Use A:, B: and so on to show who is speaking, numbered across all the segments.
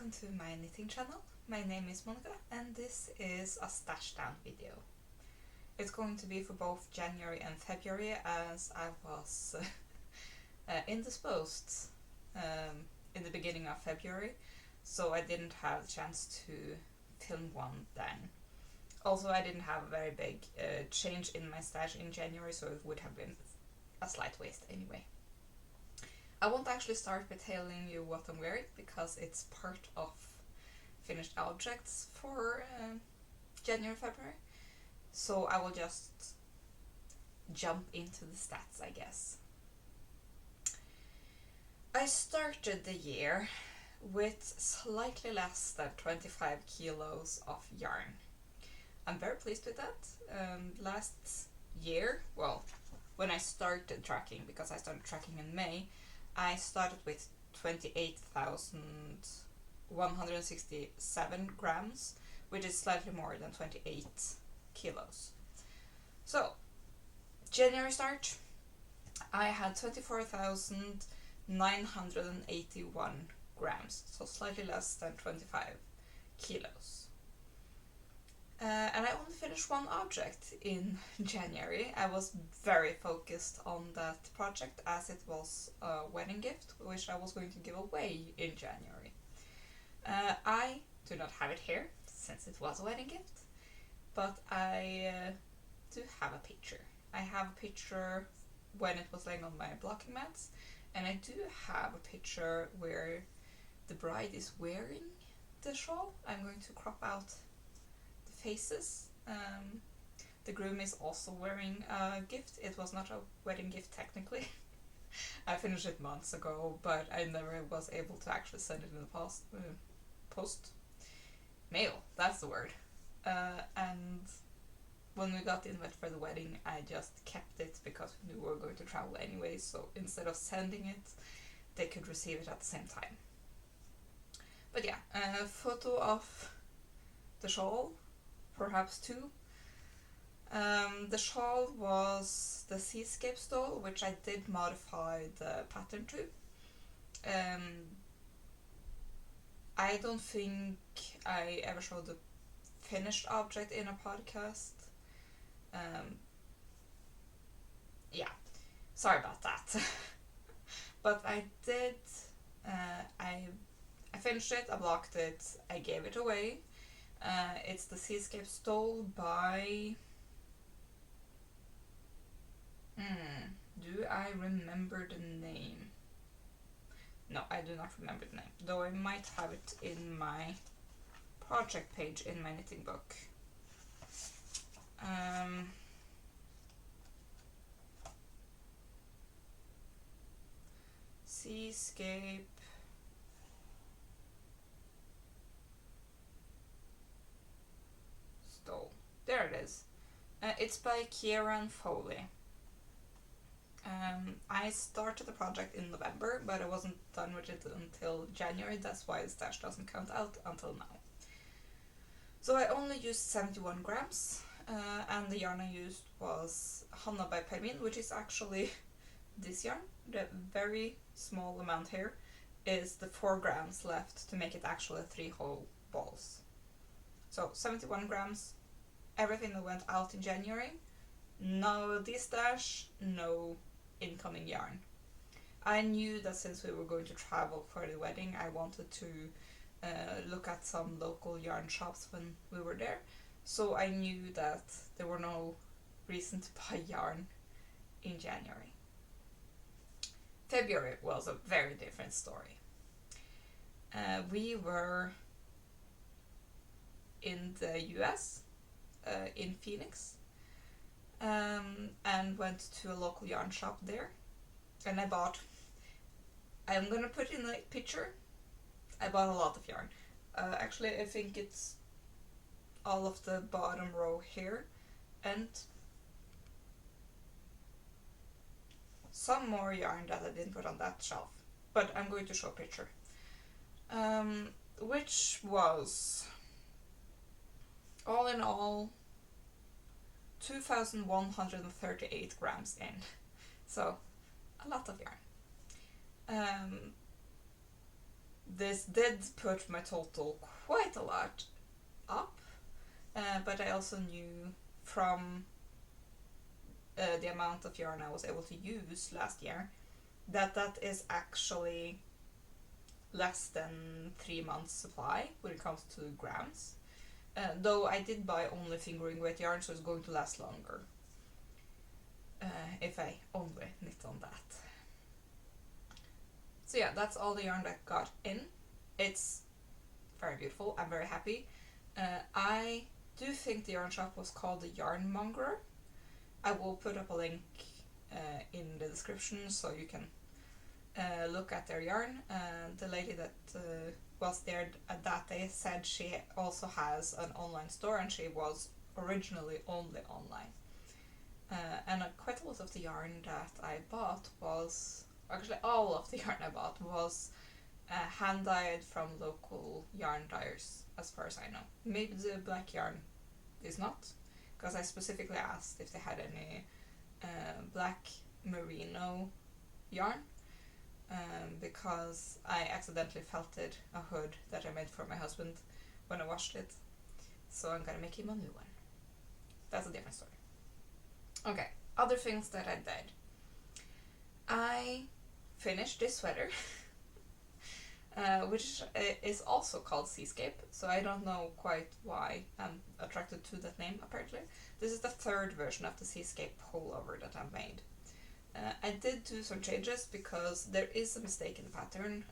A: welcome to my knitting channel. My name is Monika and this is a stash down video. It's going to be for both January and February as I was indisposed in the beginning of February, so I didn't have the chance to film one then. Also, I didn't have a very big change in my stash in January, so it would have been a slight waste anyway. I won't actually start by telling you what I'm wearing because it's part of finished objects for January, February. So I will just jump into the stats, I guess. I started the year with slightly less than 25 kilos of yarn. I'm very pleased with that. Last year, well, when I started tracking, because I started tracking in May, I started with 28,167 grams, which is slightly more than 28 kilos. So, January start, I had 24,981 grams, so slightly less than 25 kilos. And I only finished one object in January. I was very focused on that project as it was a wedding gift, which I was going to give away in January. I do not have it here, since it was a wedding gift, but I do have a picture. I have a picture when it was laying on my blocking mats, and I do have a picture where the bride is wearing the shawl. I'm going to crop out faces. The groom is also wearing a gift. It was not a wedding gift technically. I finished it months ago, but I never was able to actually send it in the post mail, that's the word. And when we got the invite for the wedding, I just kept it because we knew we were going to travel anyway, so instead of sending it, they could receive it at the same time. But yeah, a photo of the shawl, perhaps two. The shawl was the Seascape stole, which I did modify the pattern to. I don't think I ever showed the finished object in a podcast. Yeah, sorry about that. But I did, I finished it, I blocked it, I gave it away. It's the Seascape stole by... do I remember the name? No, I do not remember the name, though I might have it in my project page in my knitting book. Seascape stole. There it is. It's by Kieran Foley. I started the project in November, but I wasn't done with it until January. That's why the stash doesn't count out until now. So I only used 71 grams, and the yarn I used was Hanna by Permin, which is actually this yarn. The very small amount here is the 4 grams left to make it actually 3 whole balls. So 71 grams, everything that went out in January. No de-stash, no incoming yarn. I knew that since we were going to travel for the wedding, I wanted to look at some local yarn shops when we were there, so I knew that there were no reason to buy yarn in January. February was a very different story. We were in the US, in Phoenix, and went to a local yarn shop there, and I'm gonna put in a picture. I bought a lot of yarn. Actually, I think it's all of the bottom row here, and some more yarn that I didn't put on that shelf, but I'm going to show a picture. Which was, all in all, 2,138 grams in, so a lot of yarn. this did put my total quite a lot up, but I also knew from the amount of yarn I was able to use last year that is actually less than 3 months supply when it comes to grams. Though I did buy only fingering weight yarn, so it's going to last longer if I only knit on that. So yeah, that's all the yarn that got in. It's very beautiful. I'm very happy. I do think the yarn shop was called the Yarn Mongerer. I will put up a link in the description so you can look at their yarn. The lady that was there at that day said she also has an online store, and she was originally only online. And quite a lot of the yarn that I bought was, actually all of the yarn I bought was hand dyed from local yarn dyers, as far as I know. Maybe the black yarn is not, because I specifically asked if they had any black merino yarn, because I accidentally felted a hood that I made for my husband when I washed it, so I'm gonna make him a new one. That's a different story. Okay, other things that I did. I finished this sweater, which is also called Seascape, so I don't know quite why I'm attracted to that name, apparently. This is the third version of the Seascape pullover that I've made. I did do some changes because there is a mistake in the pattern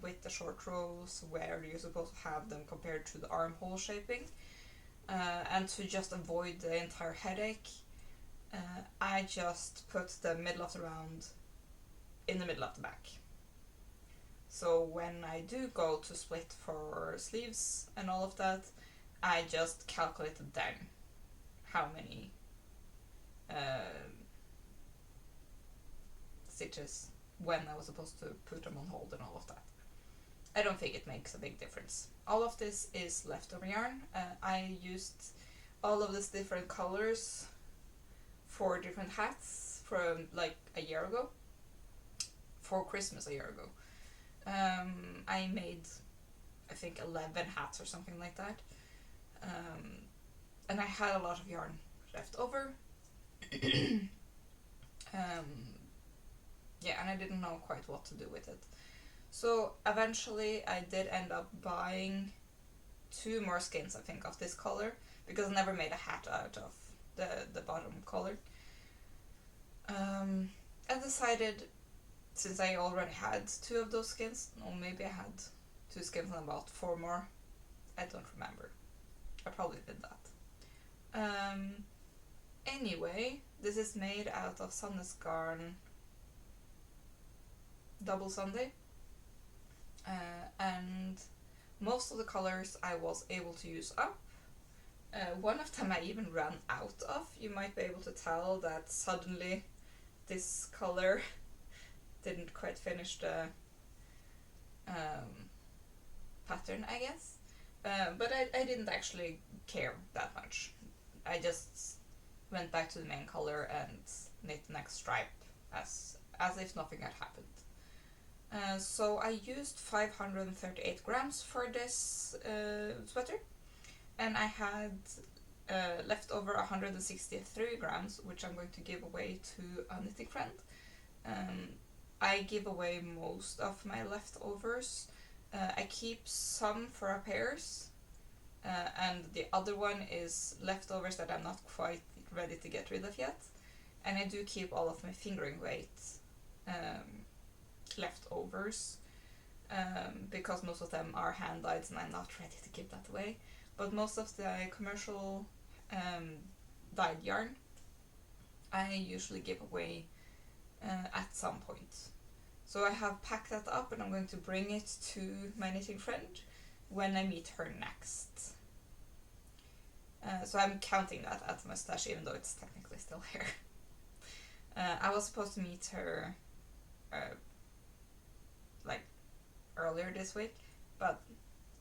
A: with the short rows where you're supposed to have them compared to the armhole shaping. And to just avoid the entire headache, I just put the middle of the round in the middle of the back. So when I do go to split for sleeves and all of that, I just calculated down how many stitches when I was supposed to put them on hold and all of that. I don't think it makes a big difference. All of this is leftover yarn. I used all of these different colors for different hats from like a year ago, for Christmas a year ago. I made, I think, 11 hats or something like that. And I had a lot of yarn left over. Yeah, and I didn't know quite what to do with it. So eventually I did end up buying 2 more skeins, I think, of this color, because I never made a hat out of the bottom color. I decided, since I already had 2 of those skins, or maybe I had 2 skins and about 4 more, I don't remember. I probably did that. Anyway, this is made out of Sandnes garn Double Sunday, and most of the colors I was able to use up. One of them I even ran out of. You might be able to tell that suddenly this color didn't quite finish the pattern, I guess. But I didn't actually care that much. I just went back to the main color and knit the next stripe as if nothing had happened. So I used 538 grams for this sweater, and I had left over 163 grams, which I'm going to give away to a knitting friend. I give away most of my leftovers. I keep some for our pairs, and the other one is leftovers that I'm not quite ready to get rid of yet. And I do keep all of my fingering weight leftovers, because most of them are hand dyed and I'm not ready to give that away. But most of the commercial dyed yarn I usually give away at some point. So I have packed that up and I'm going to bring it to my knitting friend when I meet her next. So I'm counting that as my stash, even though it's technically still here. I was supposed to meet her like earlier this week, but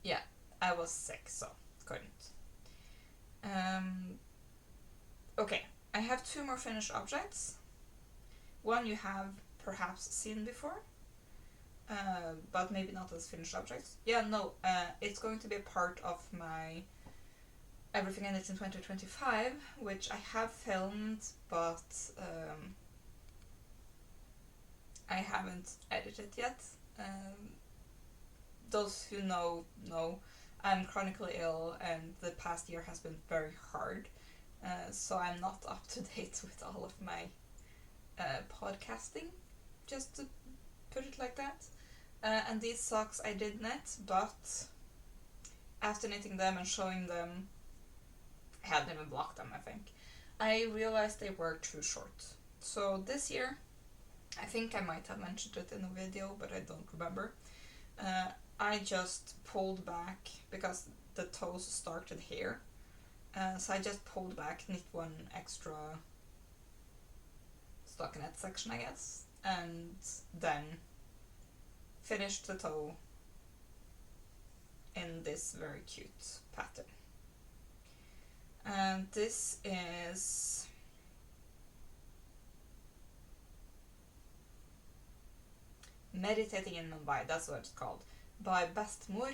A: yeah, I was sick, so couldn't. Okay, I have 2 more finished objects. One you have perhaps seen before. but maybe not as finished objects. Yeah, no, it's going to be a part of my Everything I Knit in 2025, which I have filmed, but I haven't edited yet. Those who know, I'm chronically ill and the past year has been very hard, so I'm not up to date with all of my podcasting, just to put it like that. And these socks I did knit, but after knitting them and showing them, I hadn't even blocked them, I think, I realized they were too short. So this year, I think I might have mentioned it in a video, but I don't remember. I just pulled back, because the toes started here, so I just pulled back, knit one extra stockinette section, I guess, and then finished the toe in this very cute pattern. And this is Meditating in Mumbai, that's what it's called, by Bæstmor.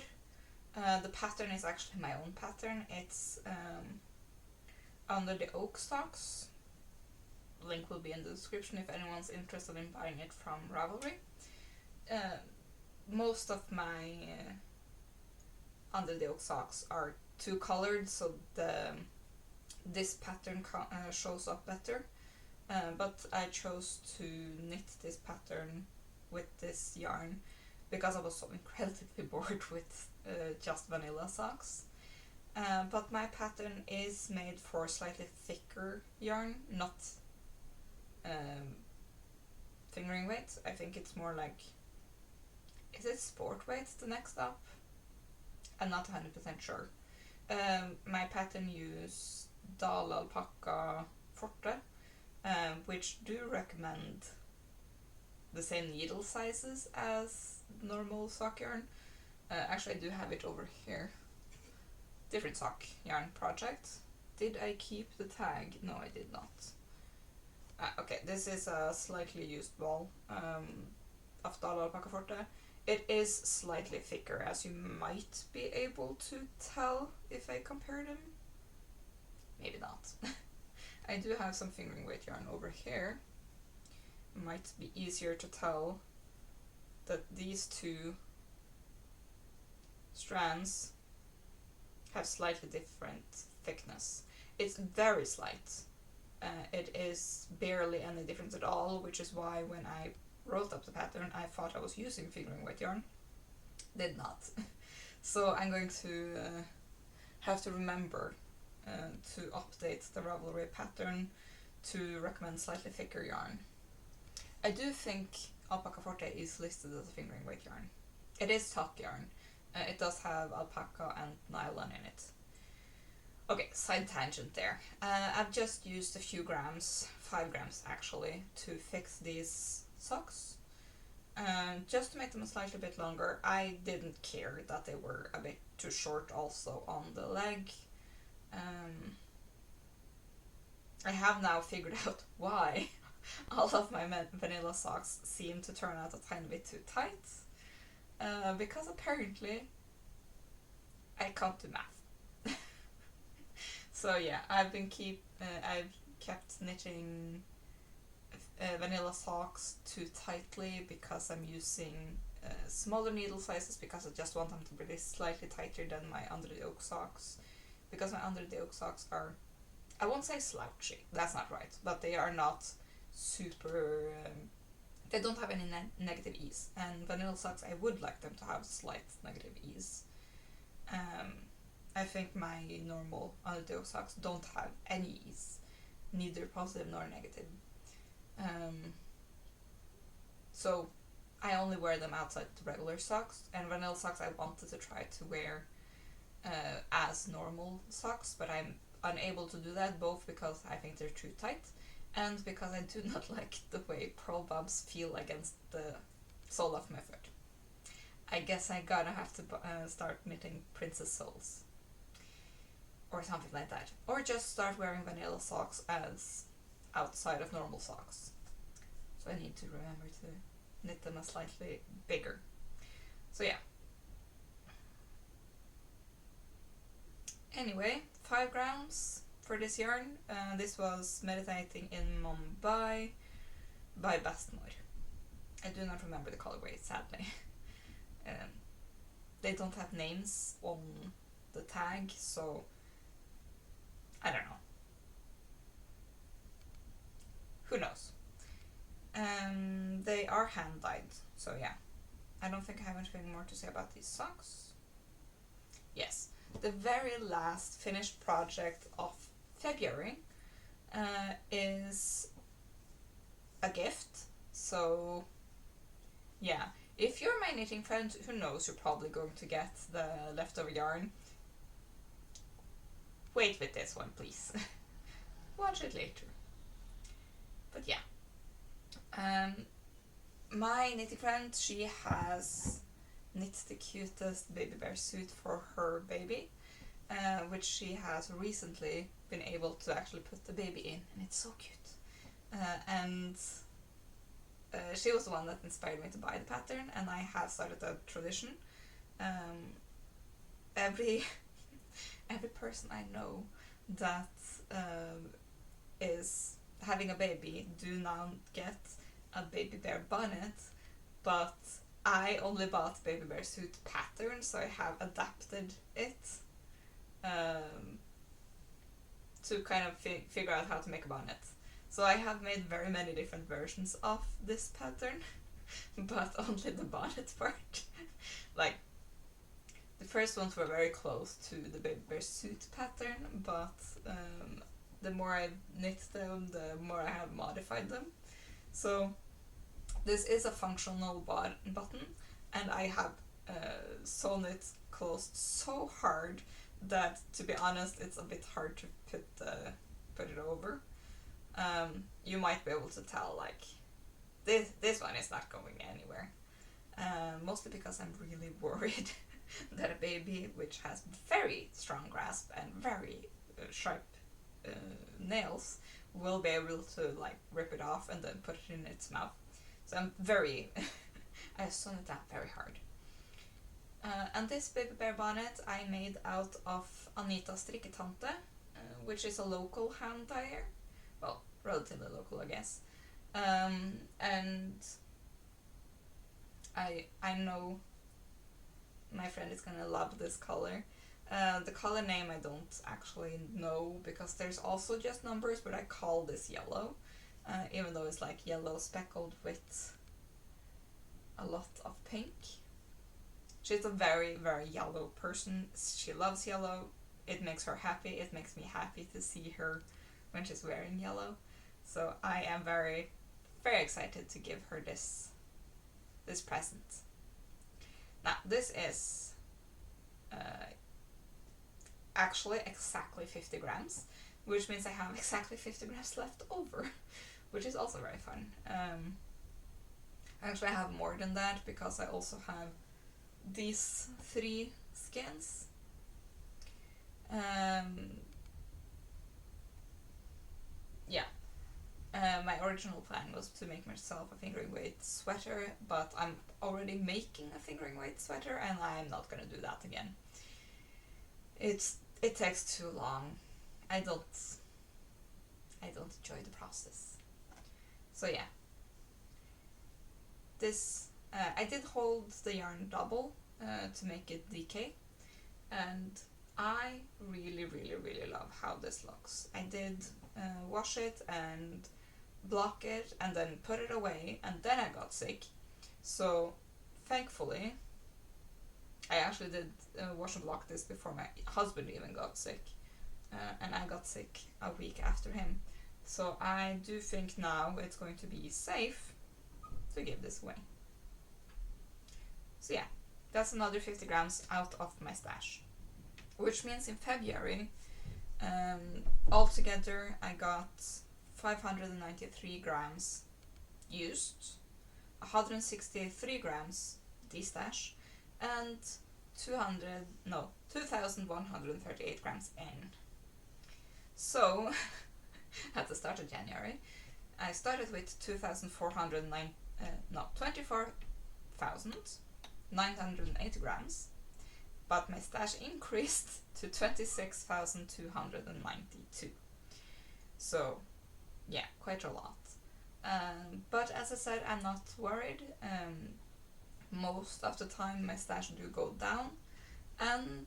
A: The pattern is actually my own pattern. It's under the oak stocks. Link will be in the description if anyone's interested in buying it from Ravelry. Most of my under the oak socks are two colored, so this pattern shows up better. But I chose to knit this pattern with this yarn because I was so incredibly bored with just vanilla socks. But my pattern is made for slightly thicker yarn, not fingering weight. I think it's more like, is it sport weight the next up? I'm not 100% sure. My pattern uses Dal alpaca forte, which do recommend the same needle sizes as normal sock yarn. Actually, I do have it over here. Different sock yarn project. Did I keep the tag? No, I did not. Okay, this is a slightly used ball of Dal alpaca forte. It is slightly thicker, as you might be able to tell if I compare them. Maybe not. I do have some fingering weight yarn over here. Might be easier to tell that these two strands have slightly different thickness. It's very slight. It is barely any difference at all, which is why when I wrote up the pattern I thought I was using fingering weight yarn. Did not. So I'm going to have to remember to update the Ravelry pattern to recommend slightly thicker yarn. I do think alpaca forte is listed as a fingering weight yarn. It is top yarn. It does have alpaca and nylon in it. Okay, side tangent there. I've just used a few grams, 5 grams actually, to fix these socks. Just to make them a slightly bit longer. I didn't care that they were a bit too short also on the leg. I have now figured out why all of my vanilla socks seem to turn out a tiny bit too tight. Because apparently I can't do math. So yeah, I've kept knitting vanilla socks too tightly because I'm using smaller needle sizes, because I just want them to be slightly tighter than my under the oak socks. Because my under the oak socks are, I won't say slouchy, that's not right, but they are not super, they don't have any negative ease, and vanilla socks I would like them to have slight negative ease. I think my normal under the oak socks don't have any ease, neither positive nor negative. So I only wear them outside the regular socks, and vanilla socks I wanted to try to wear as normal socks, but I'm unable to do that, both because I think they're too tight and because I do not like the way pearl bumps feel against the sole of my foot. I guess I gotta have to start knitting princess soles or something like that, or just start wearing vanilla socks as outside of normal socks. So I need to remember to knit them a slightly bigger. So yeah. Anyway, 5 grams for this yarn. This was Meditating in Mumbai by Bæstmor. I do not remember the colorway, sadly. They don't have names on the tag, so I don't know. Who knows? They are hand-dyed, so yeah. I don't think I have anything more to say about these socks. Yes, the very last finished project of February is a gift. So yeah, if you're my knitting friend, who knows, you're probably going to get the leftover yarn. Wait with this one, please. Watch it later. But yeah. My knitting friend, she has knit the cutest baby bear suit for her baby, which she has recently been able to actually put the baby in, and it's so cute. And she was the one that inspired me to buy the pattern, and I have started a tradition. Every person I know that is having a baby do not get a baby bear bonnet, but I only bought baby bear suit pattern, so I have adapted it to kind of figure out how to make a bonnet. So I have made very many different versions of this pattern, but only the bonnet part. Like, the first ones were very close to the baby bear suit pattern, but the more I knit them, the more I have modified them. So this is a functional button, and I have sewn it closed so hard that, to be honest, it's a bit hard to put it over. You might be able to tell, like, this one is not going anywhere. Mostly because I'm really worried that a baby which has very strong grasp and very sharp nails will be able to, like, rip it off and then put it in its mouth. So I'm very I have sewn it down very hard. And this baby bear bonnet I made out of Anita strikketante, which is a local hand dyer. Well, relatively local, I guess. And I know my friend is gonna love this color. The color name I don't actually know, because there's also just numbers, but I call this yellow, even though it's like yellow speckled with a lot of pink. She's a very, very yellow person. She loves yellow. It makes her happy. It makes me happy to see her when she's wearing yellow. So I am very, very excited to give her this present. Now, this is actually exactly 50 grams, which means I have exactly 50 grams left over, which is also very fun. Actually, I have more than that, because I also have these 3 skins. Yeah. My original plan was to make myself a fingering weight sweater, but I'm already making a fingering weight sweater, and I'm not gonna do that again. It takes too long. I don't enjoy the process. So yeah. This I did hold the yarn double to make it DK, and I really, really, really love how this looks. I did wash it and block it and then put it away, and then I got sick. So thankfully I actually did wash and block this before my husband even got sick, and I got sick a week after him. So I do think now it's going to be safe to give this away. So yeah, that's another 50 grams out of my stash, which means in February altogether I got 593 grams used, 163 grams destash, and 2,138 grams in. So at the start of January I started with 2,409 24,980 grams, but my stash increased to 26,292. So, yeah, quite a lot. But as I said, I'm not worried. Most of the time my stash do go down, and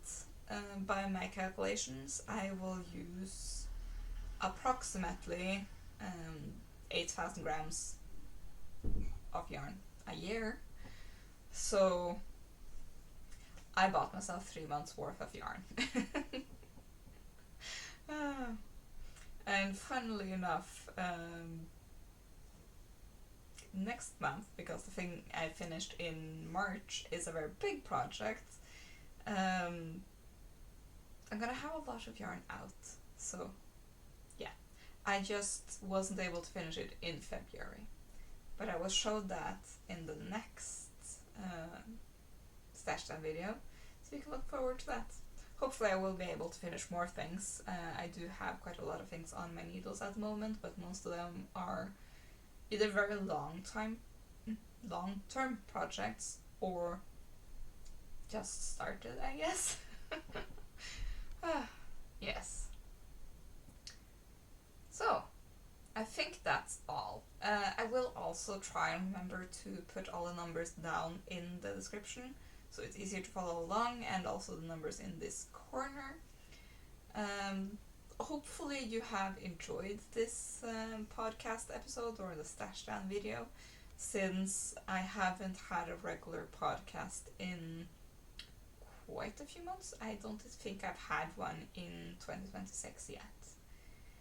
A: by my calculations I will use approximately 8,000 grams of yarn a year. So I bought myself 3 months worth of yarn. And funnily enough, next month, because the thing I finished in March is a very big project, I'm gonna have a lot of yarn out. So yeah, I just wasn't able to finish it in February, but I will show that in the next stash time video, so you can look forward to that. Hopefully I will be able to finish more things. I do have quite a lot of things on my needles at the moment, but most of them are either very long-term projects or just started, I guess. Yes. So, I think that's all. I will also try and remember to put all the numbers down in the description, so it's easier to follow along, and also the numbers in this corner. Hopefully you have enjoyed this podcast episode or the stash down video, since I haven't had a regular podcast in quite a few months. I don't think I've had one in 2026 yet.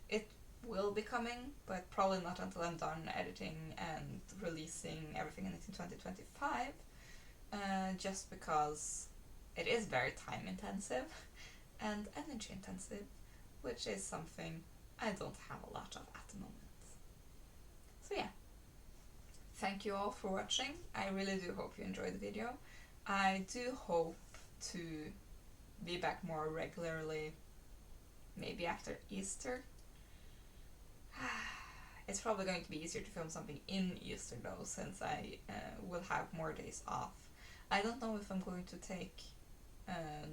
A: It will be coming, but probably not until I'm done editing and releasing everything in 2025, just because it is very time intensive and energy intensive, which is something I don't have a lot of at the moment. So yeah, thank you all for watching. I really do hope you enjoyed the video. I do hope to be back more regularly, maybe after Easter. It's probably going to be easier to film something in Easter though, since I will have more days off. I don't know if I'm going to take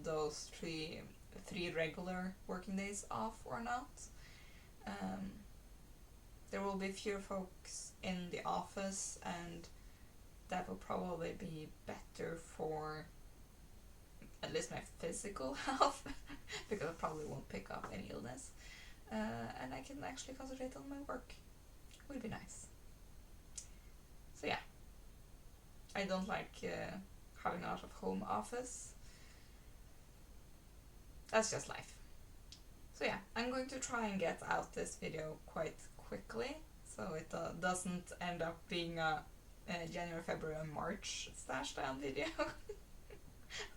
A: those three regular working days off or not. There will be fewer folks in the office, and that will probably be better for at least my physical health, because I probably won't pick up any illness, and I can actually concentrate on my work. Would be nice. So yeah, I don't like having a lot of home office. That's just life. So yeah, I'm going to try and get out this video quite quickly, so it doesn't end up being a January, February, and March stash down video.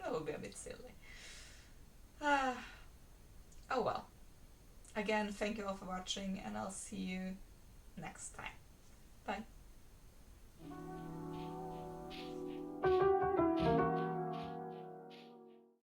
A: That would be a bit silly. Oh well. Again, thank you all for watching, and I'll see you next time. Bye.